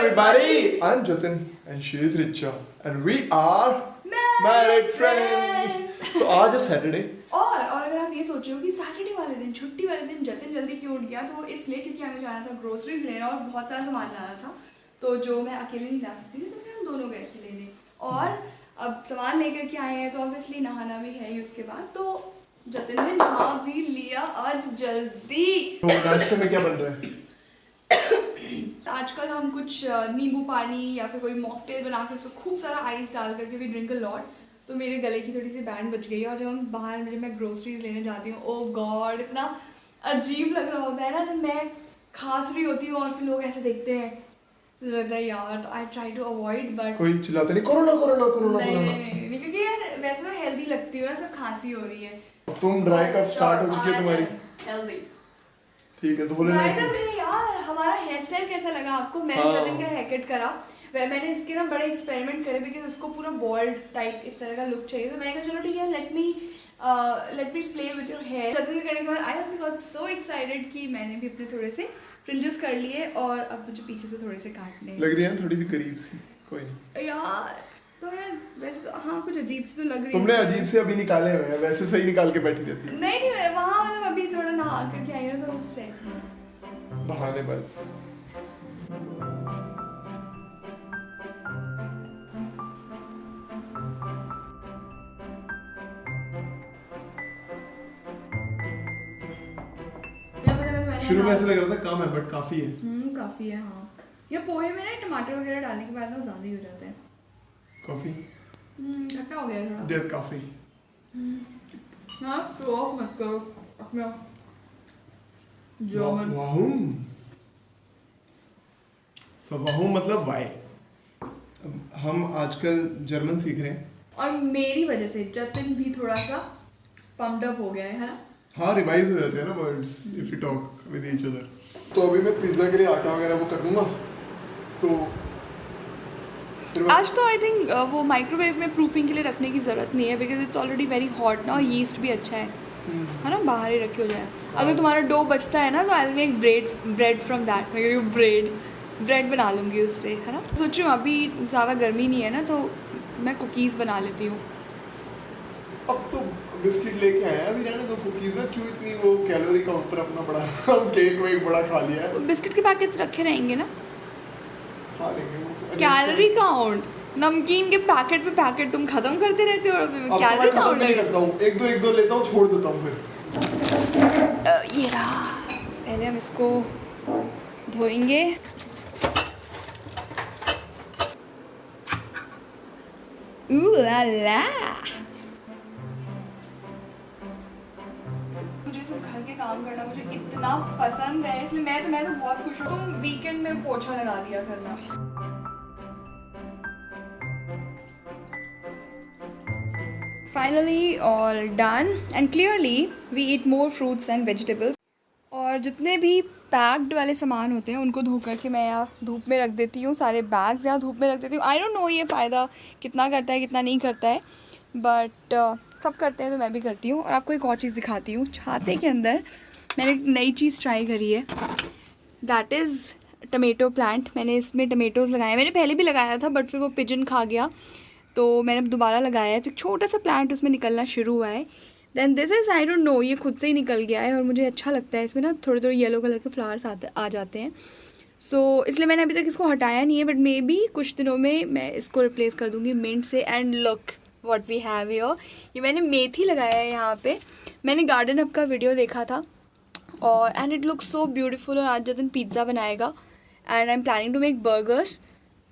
everybody! I'm Jatin and she is Richa and we are married friends. तो आज है Saturday और अगर आप ये सोच रहे हो कि सैटरडे वाले दिन छुट्टी वाले दिन जतिन जल्दी क्यों उठ गया, तो इसलिए क्योंकि हमें जाना था ग्रोसरीज लेना और बहुत सारा सामान लाना था, तो जो मैं अकेले नहीं ला सकती थी तो फिर हम दोनों गए थे लेने। और अब सामान लेकर के आए हैं तो ऑब्वियसली नहाना भी है ही उसके बाद, तो जतिन ने नहा भी लिया आज जल्दी। तो नाश्ते में क्या बन रहा है? आजकल हम कुछ नींबू पानी या फिर कोई मॉकटेल बना के उसमें खूब सारा आइस डाल करके वी ड्रिंक अ लॉट। तो मेरे गले की थोड़ी सी बैंड बच गई है और जब हम बाहर जब मैं ग्रोसरीज लेने जाती हूँ, ओ गॉड इतना अजीब लग रहा होता है ना जब मैं खांस रही होती हूँ और फिर लोग ऐसे देखते हैं, लगता है यार। तो I try to avoid, but कोई चिल्लाता नहीं कोरोना कोरोना कोरोना नहीं, क्योंकि यार वैसे तो हेल्दी लगती हूँ ना, सब खांसी हो रही है। तुम ड्राई कब स्टार्ट हो चुकी है तुम्हारी? हेल्दी ठीक है तो बोले नहीं यार। हमारा हेयर स्टाइल कैसा लगा आपको? मैंने जतिन का हेयर कट करा, मैंने इसके ना बड़े एक्सपेरिमेंट करे बिकॉज उसको पूरा बॉल्ड टाइप इस तरह का लुक चाहिए। तो मैंने कहा चलो ठीक है, let me play with your hair. Jatin के करने के बाद I also got so excited कि मैंने भी अपने थोड़े से फ्रिंजेस कर लिए और अब मुझे पीछे से थोड़े से काटने लग रही है थोड़ी सी करीब सी। कोई नहीं यार, तो यार वैसे तो हाँ कुछ अजीब सी तो लग रही है। तुमने अजीब से अभी निकाले हुए हैं, वैसे सही निकाल के बैठी रहती है। नहीं वहाँ मतलब अभी थोड़ा नहा करके आई ना तो सेट बहाने बस। शुरू में ऐसा लग रहा था कम है बट काफी है। काफी है हाँ। ये पोहे में ना टमाटर वगैरह डालने के बाद ना ज्यादा ही हो जाते हैं। कॉफी खट्टा हो गया थोड़ा। देयर कॉफी हाँ शो ऑफ मत करो अपना जर्मन। वाहूम सो वाहूम मतलब वाई। हम आजकल जर्मन सीख रहे हैं और मेरी वजह से जतिन भी थोड़ा सा पम्प्ड अप हो गया है ना। हाँ रिवाइज हो जाते हैं ना words if you talk with each other. तो अभी मैं पिज्जा के लिए आटा वगैरह वो कर दूंगा। तो आज तो आई थिंक वो माइक्रोवेव में प्रूफिंग के लिए रखने की ज़रूरत नहीं है because it's already very hot ना, और यीस्ट भी अच्छा है ना, बाहर ही रखे हो जाए। अगर तुम्हारा डो बचता है ना तो I will make bread from that. मैं ब्रेड बना लूँगी उससे, है ना। सोच रही हूँ अभी ज़्यादा गर्मी नहीं है ना तो मैं कुकीज़ बना लेती हूँ। अब तो बिस्किट लेके आया अभी, रहने दो कुकीज ना, क्यों इतनी वो कैलोरी काउंटर अपना बड़ा केक वेक बड़ा खा लिया है। बिस्किट के पैकेट्स रखे रहेंगे ना, खा लेंगे। कैलोरी काउंट नमकीन के पैकेट पे पैकेट तुम खत्म करते रहते हो और कैलोरी काउंट नहीं करता हूँ, एक दो लेता हूँ छोड़ देता हूँ फिर। ये रहा, पहले हम इसको धोएंगे। ला ला मुझे सब घर के काम करना मुझे इतना पसंद है, इसलिए मैं तो बहुत खुश हूँ। तुम वीकेंड में पोछा लगा दिया करना। Finally all done and clearly we eat more fruits and vegetables. और जितने भी पैक्ड वाले सामान होते हैं उनको धो करके मैं यहाँ धूप में रख देती हूँ। सारे बैग्स यहाँ धूप में रख देती हूँ। आई डोंट नो ये फ़ायदा कितना करता है कितना नहीं करता है, बट सब करते हैं तो मैं भी करती हूँ। और आपको एक और चीज़ दिखाती हूँ, छाते के अंदर मैंने एक नई चीज़ ट्राई करी है, दैट इज़ टमेटो प्लांट। मैंने इसमें टमेटोज़ लगाए, मैंने पहले भी लगाया था बट फिर वो पिजन खा गया तो मैंने दोबारा लगाया है। तो एक छोटा सा प्लांट उसमें निकलना शुरू हुआ है। Then this is I don't know, ये खुद से ही निकल गया है और मुझे अच्छा लगता है। इसमें ना थोड़े थोड़े येलो कलर के फ्लावर्स आ जाते हैं। सो इसलिए मैंने अभी तक इसको हटाया नहीं है, बट मे बी कुछ दिनों में मैं इसको रिप्लेस कर दूँगी मिंट से। And look what we have here, ये मैंने मेथी लगाया है यहाँ पे। मैंने गार्डन अप का वीडियो देखा था और and it looks so beautiful. और आज जतिन पिज़्ज़ा बनाएगा and I am planning to make burgers,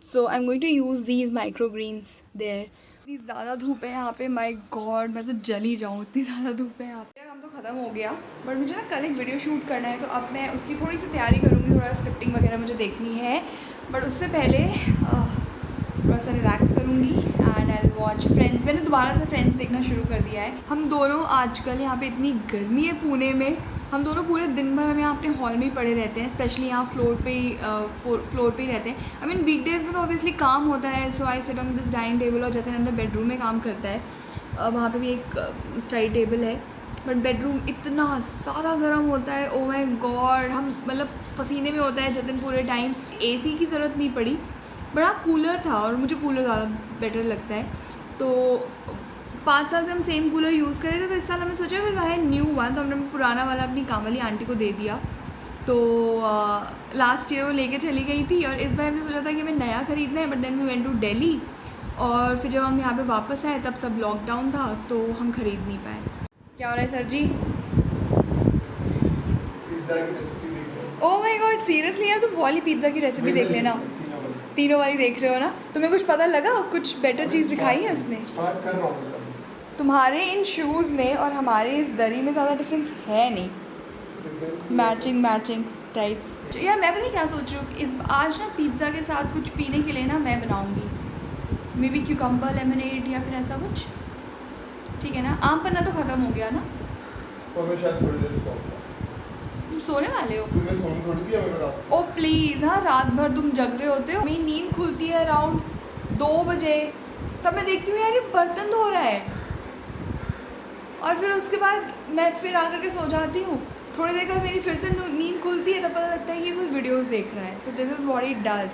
so I am going to use these micro greens there. इतनी ज़्यादा धूप है यहाँ पे, माय गॉड मैं तो जल ही जाऊँ, इतनी ज़्यादा धूप है यहाँ पे। काम तो ख़त्म हो गया बट मुझे ना कल एक वीडियो शूट करना है, तो अब मैं उसकी थोड़ी सी तैयारी करूँगी, थोड़ा स्क्रिप्टिंग वगैरह मुझे देखनी है। बट उससे पहले थोड़ा सा रिलैक्स करूँगी एंड आई वॉच फ्रेंड्स। मैंने दोबारा से फ्रेंड्स देखना शुरू कर दिया है। हम दोनों आजकल यहाँ पे इतनी गर्मी है पुणे में, हम दोनों पूरे दिन भर हम यहाँ अपने हॉल में ही पड़े रहते हैं, स्पेशली यहाँ फ्लोर पे ही रहते हैं। आई मीन वीकडेज़ में तो ऑब्वियसली काम होता है, so I sit on this dining table और जतिन अंदर बेडरूम में काम करता है। वहाँ पे भी एक स्टडी टेबल है, बट बेडरूम इतना ज़्यादा गर्म होता है, ओ माय गॉड। हम मतलब पसीने में होता है जतिन पूरे टाइम। एसी की ज़रूरत नहीं पड़ी, बड़ा कूलर था और मुझे कूलर ज़्यादा बेटर लगता है। तो 5 साल से हम सेम कूलर यूज़ कर रहे थे, तो इस साल हमने सोचा फिर वह न्यू वन, तो हमने पुराना वाला अपनी काम वाली आंटी को दे दिया। तो लास्ट ईयर वो लेके चली गई थी और इस बार हमने सोचा था कि हमें नया ख़रीदना है, but then we went to Delhi और फिर जब हम यहाँ पे वापस आए तब सब लॉकडाउन था तो हम ख़रीद नहीं पाए। क्या हो रहा है सर जी? पिज्जा की रेसिपी देख ओह माय गॉड, सीरियसली यार, तुम वो वाली पिज़्ज़ा की रेसिपी देख लेना। तीनों वाली देख रहे हो ना? तुम्हें कुछ पता लगा? कुछ बेटर चीज़ दिखाई है उसने? स्टार्ट कर रहा हूँ। तुम्हारे इन शूज़ में और हमारे इस दरी में ज़्यादा डिफरेंस है नहीं। Matching types. यार मैं पता नहीं क्या सोच रही हूँ, इस आज ना पिज़्ज़ा के साथ कुछ पीने के लिए ना मैं बनाऊँगी, मे बी क्यूकम्बर लेमनेड या फिर ऐसा कुछ, ठीक है ना? आम पन्ना तो ख़त्म हो गया ना? और मैं शायद थोड़ी देर सोऊंगा। तुम सोने वाले हो? तुमने सोने थोड़ी दिया मेरे रात। ओ प्लीज़, हाँ रात भर तुम जग रहे होते हो। मेरी नींद खुलती है अराउंड 2 बजे, तब मैं देखती हूँ यार ये बर्तन धो रहा है, और फिर उसके बाद मैं फिर आकर के सो जाती हूँ। थोड़ी देर बाद मेरी फिर से नींद खुलती है, तब पता लगता है कि कोई वीडियोस देख रहा है। So this is what it does.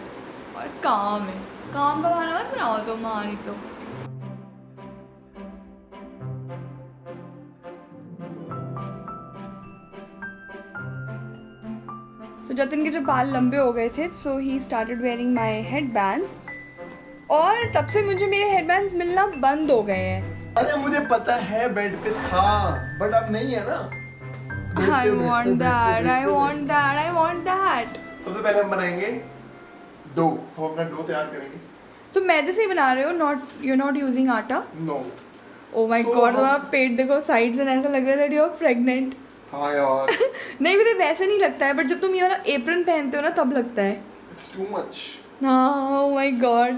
और काम है, काम का बहाना मत बनाओ तो माँ नहीं तो। तो जतिन के जब बाल लंबे हो गए थे, so he started wearing my headbands, और तब से मुझे मेरे हेड बैंड्स मिलना बंद हो गए हैं। अरे मुझे पता है बेड पे था, बट अब नहीं है ना। I want that, I want that, I want that. सबसे पहले हम बनाएंगे डो। हम अपना डो तैयार करेंगे। तो मैदे से ही बना रहे हो? you're not using आटा? नो। Oh my God, तुम्हारा पेट देखो साइड से, ऐसा लग रहा है that you're pregnant. हाँ यार। नहीं मुझे वैसे नहीं लगता है, बट जब तुम ये वाला एप्रन पहनते हो ना तब लगता है। It's too much. हाँ, oh my God.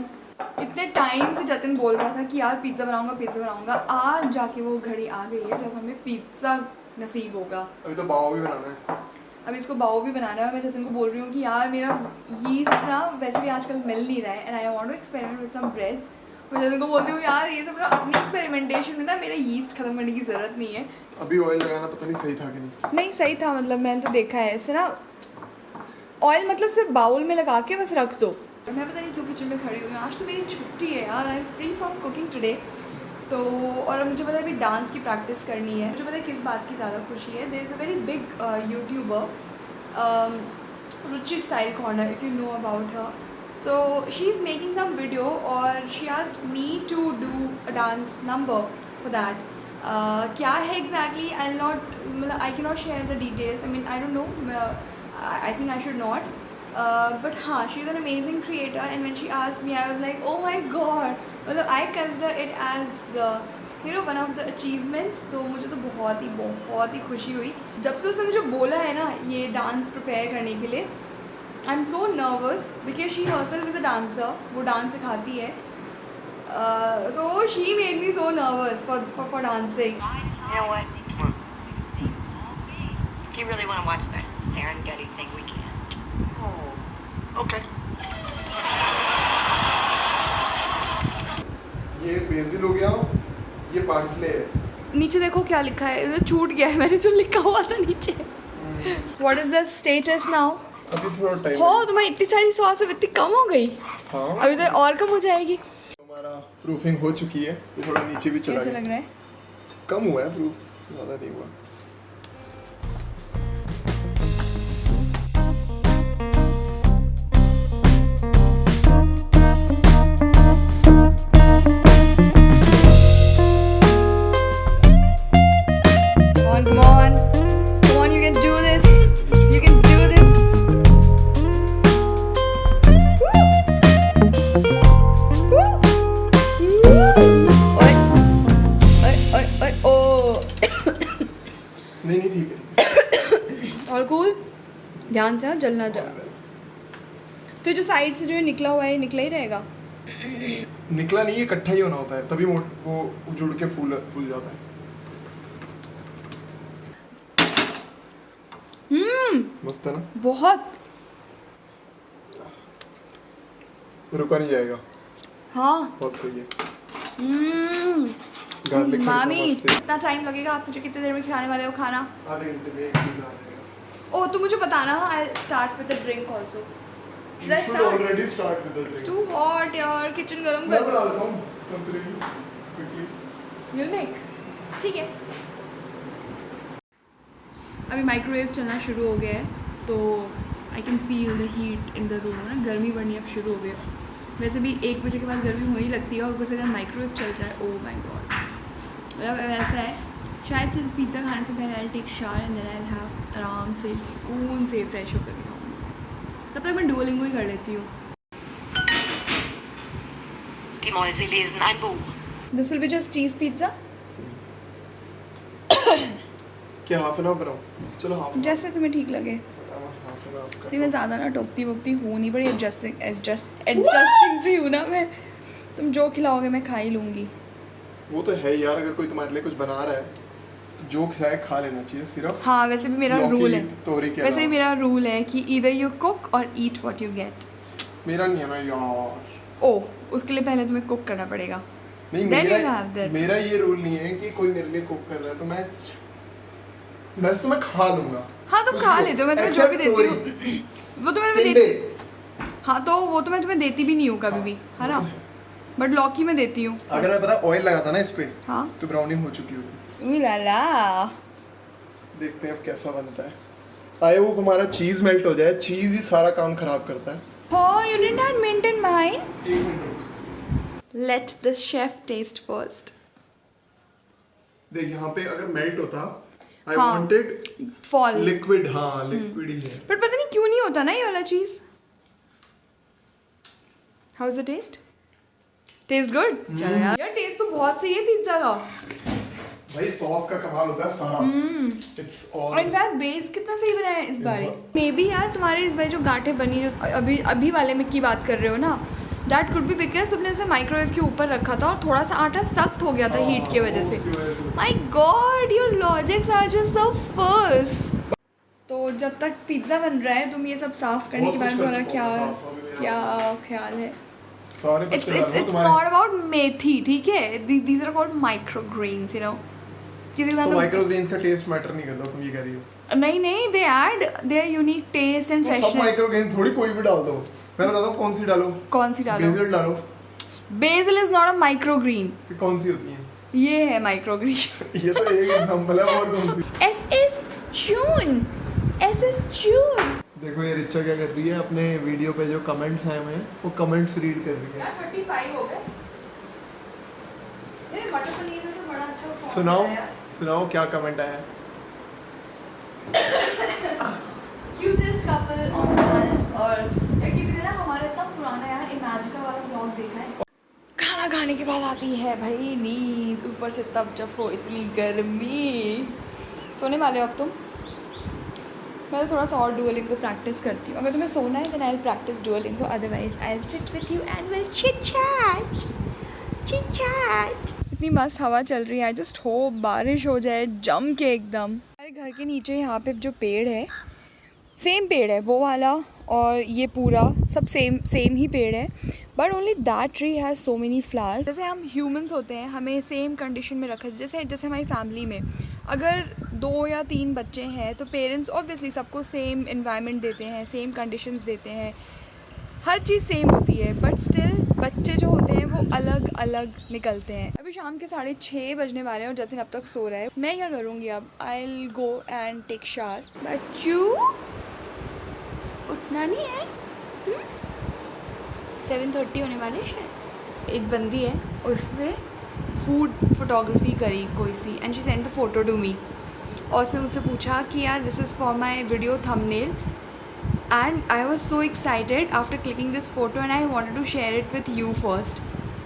इतने टाइम से जतिन बोल रहा था कि यार पिज़्ज़ा बनाऊंगा। आज जाके वो घड़ी आ गई है जब हमें पिज़्ज़ा नसीब होगा। अभी तो बाव भी बनाना है। अब इसको बाओ भी बनाना है, और मैं जतिन को बोल रही हूँ कि यार मेरा यीस्ट ना वैसे भी आजकल मिल नहीं रहा है, and I want to experiment with some breads. मैं जतिन को बोलती हूँ यार ये सब ना अपनी एक्सपेरिमेंटेशन में ना मेरा यीस्ट खत्म करने की ज़रूरत नहीं है। अभी ऑयल लगाना पता नहीं सही था कि नहीं। नहीं सही था, मतलब मैंने तो देखा है इससे ना, ऑयल मतलब सिर्फ बाउल में लगा के बस रख दो। मैं पता नहीं क्यों किचन में खड़ी हुई हूँ, आज तो मेरी छुट्टी है यार, I am free from cooking today. तो और मुझे पता है अभी डांस की प्रैक्टिस करनी है। मुझे पता है किस बात की ज़्यादा खुशी है, there is a very big YouTuber Ruchi style corner, if you know about her. So she is making some video और she asked me to do a dance number for that. क्या है एग्जैक्टली आई नॉट, मतलब I can not share the details, I mean I don't know, I think I should not, but हाँ she is an amazing creator, and when she asked me I was like oh my god, मतलब I consider it as you know one of the achievements. तो मुझे तो बहुत ही खुशी हुई जब से उसने मुझे बोला है ना ये डांस प्रिपेयर करने के लिए। I am so nervous because she herself is a dancer, वो डांस सिखाती है। तो she made me so nervous for dancing. You know what? If you really want to watch that Serengeti thing, we can. Oh, okay. ये Brazil हो गया, ये parsley है। नीचे देखो क्या लिखा है, ये छूट गया है मैंने जो लिखा हुआ था नीचे। What is the status now? अभी थोड़ा टाइम हो तुम्हारी इतनी सारी सॉस अब इतनी कम हो गई। हाँ। अभी तो और कम हो जाएगी। हमारा प्रूफिंग हो चुकी है, ये थोड़ा नीचे भी चला कैसे गया। लग रहा है? कम हुआ है प्रूफ, ज़्यादा नहीं हुआ। Come on, you can do this. You can do this. Woo! Woo! ओए ओ। नहीं ठीक है। और कूल, ध्यान से हाँ, जलना जा। तो जो साइड से जो ये निकला हुआ है ये निकला ही रहेगा। निकला नहीं, ये इकट्ठा ही होना होता है, तभी वो जुड़ के फूल जाता है। मस्त है ना? बहुत। रुका नहीं जाएगा। हाँ बहुत सही है। मामी इतना टाइम लगेगा? आप मुझे कितने देर में खिलाने वाले हो खाना? आधे घंटे में एक पिज़्ज़ा आ जाएगा। ओ तो मुझे बताना, I start with the drink also. Should I You should start? already start with the It's drink. too hot यार, किचन गरम मैं कर। बना लेता हूँ संतरे की quickly. You'll make? ठीक है। अभी माइक्रोवेव चलना शुरू हो गया है तो I can feel the heat in the room ना, गर्मी बढ़नी अब शुरू हो गई है। वैसे भी 1 बजे के बाद गर्मी होने लगती है और ऊपर से अगर माइक्रोवेव चल जाए, ओह माय गॉड। मतलब ऐसा है, शायद सिर्फ पिज़्ज़ा खाने से पहले I take shower and then I have आराम से सुकून से फ्रेश होकर के खाऊंगी। तब तक मैं डुओलिंगो ही कर लेती हूँ। Die Mäuse lesen ein Buch. This will be just cheese pizza, क्या हाफ एन आवर बनाऊँ? चलो हाफ जैसे तुम्हें ठीक लगे। हाफ एन आवर तो मैं ज़्यादा ना टोकती वोकती हूँ नहीं, बड़ी एडजस्टिंग सी हूँ ना मैं। तुम जो खिलाओगे मैं खा ही लूँगी। वो तो है यार, अगर कोई तुम्हारे लिए कुछ बना रहा है जो खिलाए खा लेना चाहिए सिर्फ। हाँ वैसे भी मेरा लौकी, रूल है, तोरी के वैसे भी अलावा। मेरा रूल है कि ईदर यू कुक और ईट व्हाट यू गेट। मेरा नहीं है ना यार। ओह, उसके लिए पहले तुम्हें कुक करना पड़ेगा। नहीं Then you'll have that. मेरा ये रूल नहीं है कि कोई मेरे लिए कुक कर रहा है तो मैं खा लूंगा। हाँ तुम खा लेते हो, मैं तुम्हें जो भी देती हूँ वो तुम्हें टिंडे। हाँ तो वो तो मैं तुम्हें देती भी नहीं हूँ कभी भी, है ना, बट लौकी में देती हूँ। अगर मैं पता ऑयल लगाता ना इस पे हाँ तो ब्राउनी हो चुकी होती। लाला, देखते हैं अब कैसा बनता है। आए वो हमारा चीज मेल्ट हो जाए, चीज ही सारा काम खराब करता है। Oh, you didn't have mint in mine? 1 minute रुक। Let the chef taste first. देख यहाँ पे अगर मेल्ट होता, आई हाँ। Wanted Fall. लिक्विड। हाँ लिक्विड ही है। पर पता नहीं क्यों नहीं होता ना ये वाला चीज। How's the taste? Taste good? चलो यार, यार टेस्ट तो बहुत सही है पिज्जा का। भाई सॉस का कमाल होता है सारा। इट्स और ऑल। इनफैक्ट बेस कितना सही बनाया है इस बार। मे बी यार तुम्हारे इस बार जो गांठें बनी, जो अभी वाले में की बात कर रहे हो ना, दैट कुड बी बिकॉज तुमने उसे माइक्रोवेव के ऊपर रखा था और थोड़ा सा आटा सख्त हो गया था हीट की वजह से। My god, your logics are just so first. तो जब तक पिज्ज़ा बन रहा है तुम ये सब साफ करने के बारे में तुम्हारा क्या ख्याल है? सारे It's बच्चे it's it's not about मेथी, ठीक है? These are called microgreens, you know. किसी तो example, माइक्रोग्रेन्स का टेस्ट मैटर नहीं करता, तुम ये कह रही हो। नहीं, they add their unique taste and तो सब freshness. माइक्रोग्रेन थोड़ी कोई भी डाल दो। मैं बताता हूँ कौन सी डालो। कौन सी डालो? बेसिल डालो। Basil is not a microgreen. ये कौन सी होती है? ये है microgreen. ये तो एक एग्जांपल है, और कौन सी? S.S. June. S.S. June. देखो ये रिचा क्या कर रही है, अपने वीडियो पे जो कमेंट्स आए हुए हैं वो कमेंट्स रीड कर रही है। यार 35 हो गए। ये मटर पनीर में तो बड़ा अच्छा सुनाओ क्या कमेंट आया है। Cutest couple on planet Earth. या किसी ने ना हमारा इतना पुराना यार इमेजिका वाला ब्लॉग देखा है। खाना खाने के बाद आती है भाई नींद, ऊपर से तब जब हो इतनी गर्मी। सोने वाले हो अब तुम? मैं तो थोड़ा सा और डुओलिंगो प्रैक्टिस करती हूँ। अगर तुम्हें सोना है then I will practice Duolingo, otherwise I will sit with you and will chit chat. इतनी मस्त हवा चल रही है, आई जस्ट होप बारिश हो जाए जम के एकदम। हमारे घर के नीचे यहाँ पे जो पेड़ है, सेम पेड़ है वो वाला और ये पूरा सब सेम ही पेड़ है, but only that tree has so many flowers. जैसे हम ह्यूमंस होते हैं, हमें सेम कंडीशन में रखा, जैसे हमारी फैमिली में अगर 2 या 3 बच्चे हैं तो पेरेंट्स ऑब्वियसली सबको सेम इन्वायरमेंट देते हैं, सेम कंडीशंस देते हैं, हर चीज़ सेम होती है, बट स्टिल बच्चे जो होते हैं वो अलग अलग निकलते हैं। अभी शाम के 6:30 बजने वाले हैं और जतिन अब तक सो रहा है। मैं क्या करूँगी अब? I will go and take shower. बच्चू उठना नहीं है? 7:30 होने वाले शायद। एक बंदी है, उसने फूड फोटोग्राफी करी कोई सी and she send the photo to me, और उसने मुझसे पूछा कि यार this is for my video thumbnail, and I was so excited after clicking this photo and I wanted to share it with you first.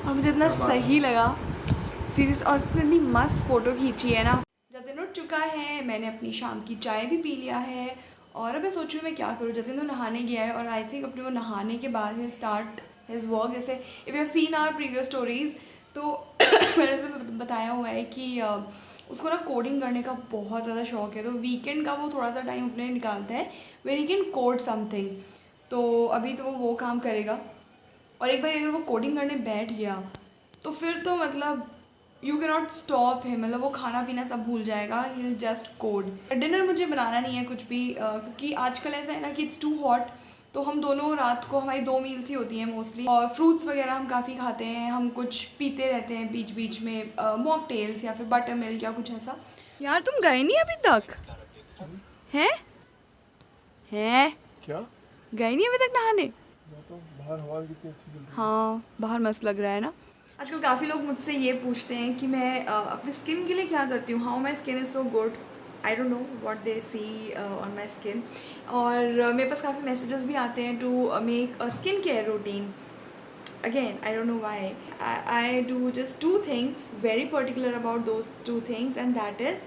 और मुझे इतना सही लगा सीरियस, और उसने इतनी मस्त फ़ोटो खींची है ना। जतिन उठ चुका है, मैंने अपनी शाम की चाय भी पी लिया है, और अब मैं सोच रही हूँ मैं क्या करूँ। जतिन तो नहाने गया है और आई थिंक अपने वो नहाने के बाद ही स्टार्ट हिज वर्क। जैसे if you have seen our previous stories तो मैंने उसे बताया हुआ है कि उसको ना कोडिंग करने का बहुत ज़्यादा शौक है, तो वीकेंड का वो थोड़ा सा टाइम अपने निकालता है where he can code something. तो अभी तो वो काम करेगा, और एक बार अगर वो कोडिंग करने बैठ गया तो फिर तो मतलब यू कैन नॉट स्टॉप है, मतलब वो खाना पीना सब भूल जाएगा, he will just code. Dinner मुझे बनाना नहीं है कुछ भी, क्योंकि आजकल ऐसा है ना कि इट्स टू हॉट, तो हम दोनों रात को हमारी 2 मील्स ही होती हैं मोस्टली, और फ्रूट्स वगैरह हम काफ़ी खाते हैं, हम कुछ पीते रहते हैं बीच बीच में, मॉकटेल्स या फिर बटर मिल्क या कुछ ऐसा। यार तुम गए नहीं अभी तक हैं? क्या? गए नहीं अभी तक नहाने? बाहर हवा कितनी अच्छी चल रही है। हाँ बाहर मस्त लग रहा है ना। आजकल काफ़ी लोग मुझसे ये पूछते हैं कि मैं अपने स्किन के लिए क्या करती हूँ, how my skin is so good, I don't know what they see on my skin. और मेरे पास काफ़ी मैसेजेस भी आते हैं to make a skin care routine. Again, I don't know why. I do just 2 things, very particular about those 2 things, and that is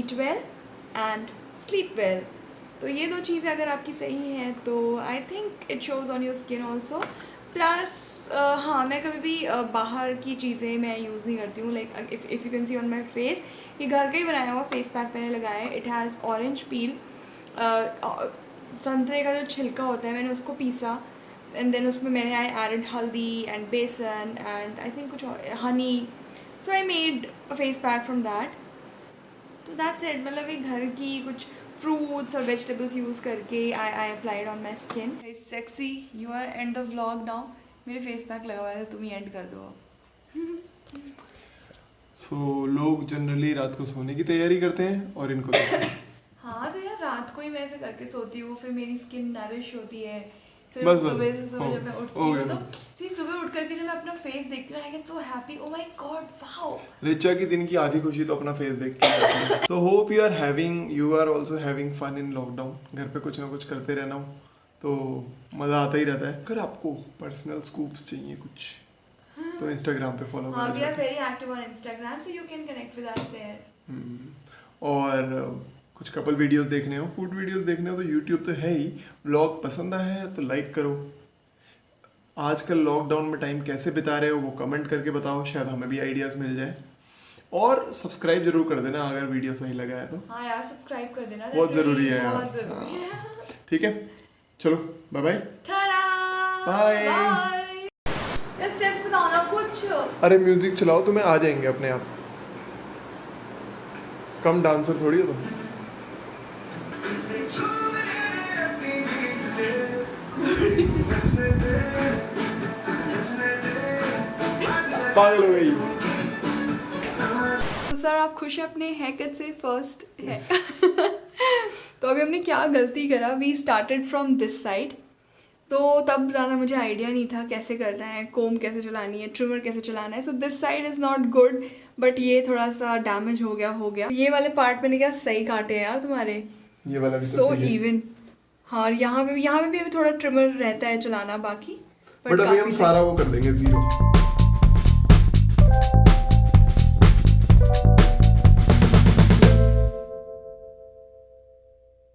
eat well and sleep well. तो ये 2 चीज़ें अगर आपकी सही हैं तो I think it shows on your skin also. Plus हाँ, मैं कभी भी बाहर की चीज़ें मैं यूज़ नहीं करती हूँ। Like if you can see on my face, ये घर का ही बनाया हुआ फेस पैक मैंने लगाया है। इट हैज़ ऑरेंज पील, संतरे का जो छिलका होता है मैंने उसको पीसा, एंड देन उसमें मैंने I added haldi and besan and I think कुछ honey, so I made a face pack from that. तो दैट्स इट, मतलब ये घर की कुछ फ्रूट्स और वेजिटेबल्स यूज़ करके I applied on my skin. Sexy, you are end the vlog now. मेरे फेस पैक लगा हुआ है, तुम ही एंड कर दो अब। सो लोग जनरली रात को सोने की तैयारी करते हैं और इनको हाँ तो यार रात को ही मैं ऐसे करके सोती हूँ, फिर मेरी स्किन नरिश होती है, फिर बस सुबह से सुबह जब मैं हो उठती हूँ गया। तो सी सुबह उठ करके जब मैं अपना फेस देखती हूँ I get so happy, O my God wow. Richa की दिन की आधी खुशी तो अपना फेस देख के आती है। तो hope you are also having fun in lockdown. घर पे कुछ ना कुछ करते रहना हो तो मज़ा आता ही रहता है। अगर आपको पर्सनल स्कूप्स चाहिए कुछ तो इंस्टाग्राम पे फॉलो हाँ, we are करें। very active on Instagram, so you can connect with us there. और कुछ कपल वीडियोस देखने हो, फूड वीडियोस देखने हो तो यूट्यूब तो है ही। व्लॉग पसंद आया है तो लाइक करो। आजकल लॉकडाउन में टाइम कैसे बिता रहे हो वो कमेंट करके बताओ, शायद हमें भी आइडियाज़ मिल जाए। और सब्सक्राइब जरूर कर देना अगर वीडियो सही लगा है तो। हाँ यार सब्सक्राइब कर देना, बहुत that ज़रूरी really है यार। बहुत ज़रूरी है। ठीक है, चलो bye bye. Ta-da! Bye. Bye. यार स्टेप्स बताओ ना कुछ। अरे म्यूजिक चलाओ, तुम्हें आ जाएंगे अपने आप। कम डांसर थोड़ी हो तुम। पागल हो गई। तो सर आप खुश हैं अपने हेयर कट से? फर्स्ट है तो अभी हमने क्या गलती करा, we started from this side, तो तब ज़्यादा मुझे आइडिया नहीं था कैसे करना है, कोम कैसे चलानी है, ट्रिमर कैसे चलाना है। So this side is not good, but ये थोड़ा सा डैमेज हो गया। ये वाले पार्ट मैंने क्या सही काटे हैं यार तुम्हारे, ये वाला भी तो सो सही है। इवन। हाँ यहाँ पे भी अभी थोड़ा ट्रिमर रहता है चलाना, बाकी बट अभी हम काफी सारा वो कर देंगे 0।